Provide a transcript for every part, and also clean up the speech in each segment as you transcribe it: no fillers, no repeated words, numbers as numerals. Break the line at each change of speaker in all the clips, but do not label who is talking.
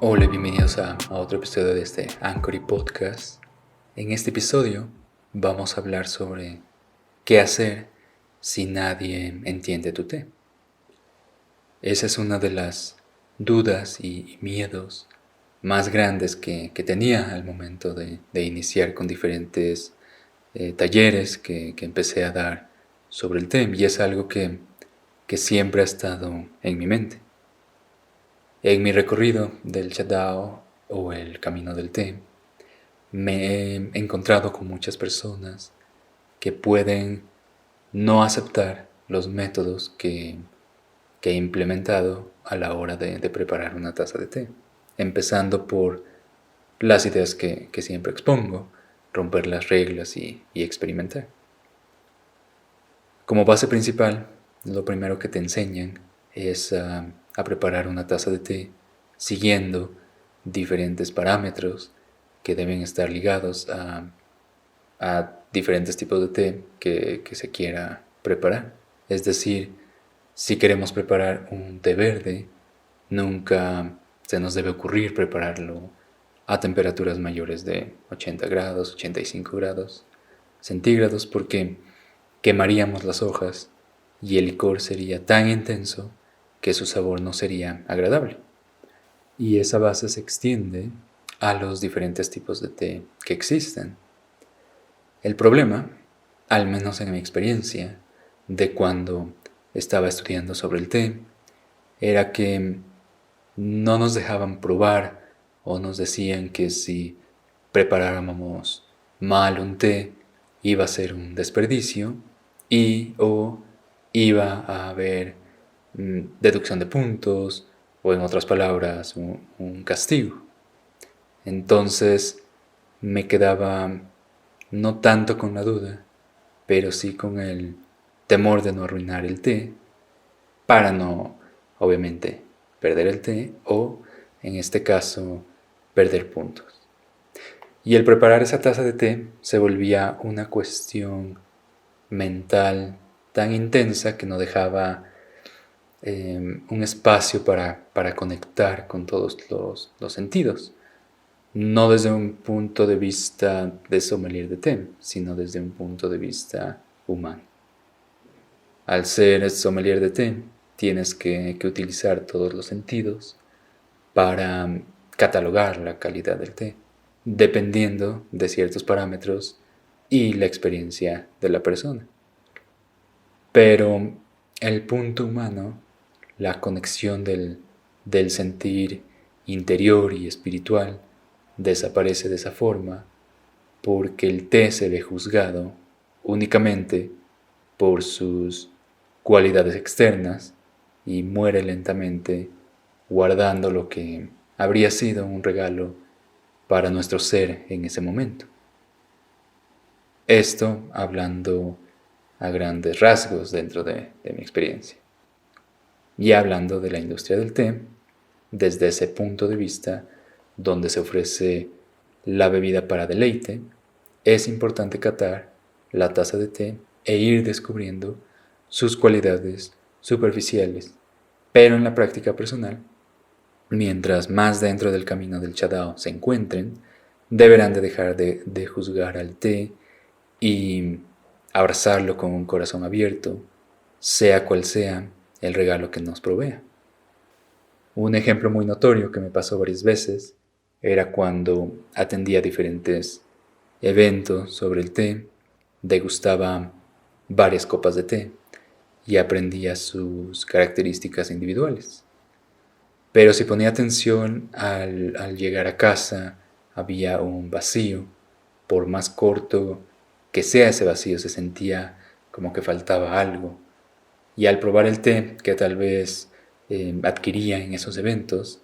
Hola, bienvenidos a otro episodio de este Anchor y Podcast. En este episodio vamos a hablar sobre qué hacer si nadie entiende tu té. Esa es una de las dudas y miedos más grandes que tenía al momento de iniciar con diferentes talleres que empecé a dar sobre el té, y es algo que siempre ha estado en mi mente. En mi recorrido del Chadao o el Camino del Té, me he encontrado con muchas personas que pueden no aceptar los métodos que he implementado a la hora de preparar una taza de té, empezando por las ideas que siempre expongo, romper las reglas y experimentar. Como base principal, lo primero que te enseñan es a preparar una taza de té siguiendo diferentes parámetros que deben estar ligados a diferentes tipos de té que se quiera preparar. Es decir, si queremos preparar un té verde, nunca se nos debe ocurrir prepararlo a temperaturas mayores de 80 grados, 85 grados centígrados, porque quemaríamos las hojas y el licor sería tan intenso que su sabor no sería agradable. Y esa base se extiende a los diferentes tipos de té que existen. El problema, al menos en mi experiencia, de cuando estaba estudiando sobre el té, era que no nos dejaban probar o nos decían que si preparáramos mal un té iba a ser un desperdicio o iba a haber deducción de puntos o, en otras palabras, un castigo. Entonces me quedaba no tanto con la duda, pero sí con el temor de no arruinar el té, para no, obviamente, perder el té o, en este caso, perder puntos. Y el preparar esa taza de té se volvía una cuestión mental tan intensa que no dejaba un espacio para conectar con todos los sentidos. No desde un punto de vista de sommelier de té, sino desde un punto de vista humano. Al ser sommelier de té, tienes que utilizar todos los sentidos para catalogar la calidad del té, dependiendo de ciertos parámetros y la experiencia de la persona. Pero el punto humano, la conexión del sentir interior y espiritual, desaparece de esa forma porque el té se ve juzgado únicamente por sus cualidades externas y muere lentamente, guardando lo que habría sido un regalo para nuestro ser en ese momento. Esto hablando a grandes rasgos dentro de mi experiencia. Y hablando de la industria del té, desde ese punto de vista donde se ofrece la bebida para deleite, es importante catar la taza de té e ir descubriendo sus cualidades superficiales, pero en la práctica personal, mientras más dentro del camino del Chadao se encuentren, deberán de dejar de juzgar al té y abrazarlo con un corazón abierto, sea cual sea el regalo que nos provea. Un ejemplo muy notorio que me pasó varias veces era cuando atendía diferentes eventos sobre el té, degustaba varias copas de té y aprendía sus características individuales. Pero si ponía atención al llegar a casa, había un vacío. Por más corto que sea ese vacío, se sentía como que faltaba algo. Y al probar el té que tal vez adquiría en esos eventos,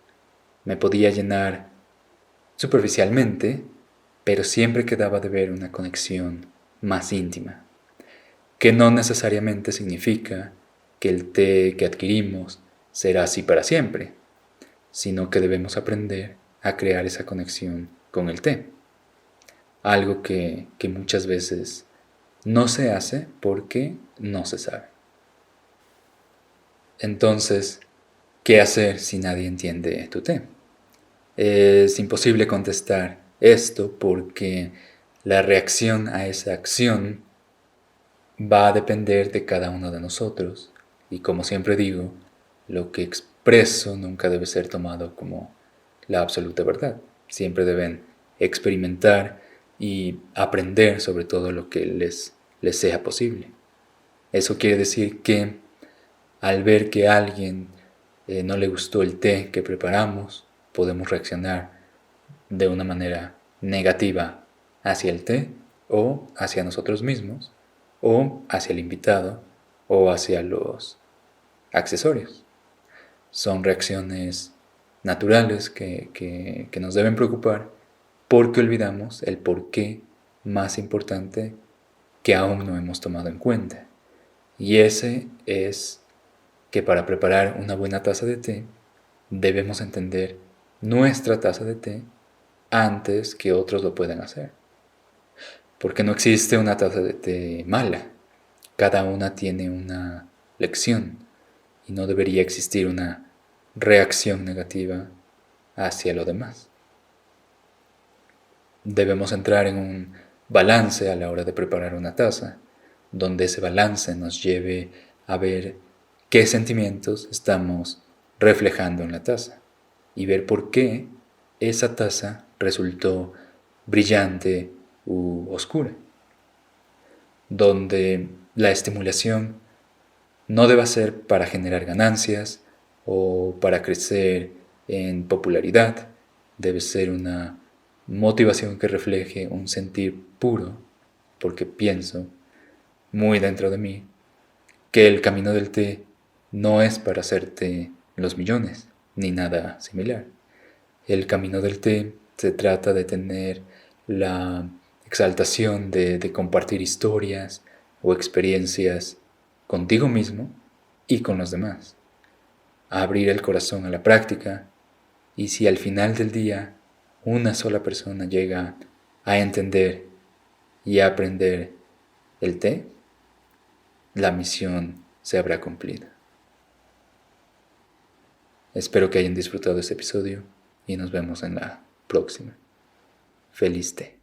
me podía llenar superficialmente, pero siempre quedaba de ver una conexión más íntima, que no necesariamente significa que el té que adquirimos será así para siempre, sino que debemos aprender a crear esa conexión con el té, algo que muchas veces no se hace porque no se sabe. Entonces, ¿qué hacer si nadie entiende tu té? Es imposible contestar esto porque la reacción a esa acción va a depender de cada uno de nosotros. Y como siempre digo, lo que expreso nunca debe ser tomado como la absoluta verdad. Siempre deben experimentar y aprender sobre todo lo que les sea posible. Eso quiere decir que al ver que a alguien no le gustó el té que preparamos, podemos reaccionar de una manera negativa hacia el té o hacia nosotros mismos o hacia el invitado o hacia los accesorios. Son reacciones naturales que nos deben preocupar porque olvidamos el porqué más importante que aún no hemos tomado en cuenta. Y ese es que para preparar una buena taza de té debemos entender nuestra taza de té antes que otros lo puedan hacer. Porque no existe una taza de té mala. Cada una tiene una lección y no debería existir una reacción negativa hacia lo demás. Debemos entrar en un balance a la hora de preparar una taza, donde ese balance nos lleve a ver qué sentimientos estamos reflejando en la taza y ver por qué esa taza resultó brillante u oscura, donde la estimulación no deba ser para generar ganancias o para crecer en popularidad, debe ser una motivación que refleje un sentir puro, porque pienso muy dentro de mí que el camino del té no es para hacerte los millones, ni nada similar. El camino del té se trata de tener la exaltación de compartir historias o experiencias contigo mismo y con los demás. Abrir el corazón a la práctica, y si al final del día una sola persona llega a entender y a aprender el té, la misión se habrá cumplido. Espero que hayan disfrutado este episodio y nos vemos en la próxima. Feliz té.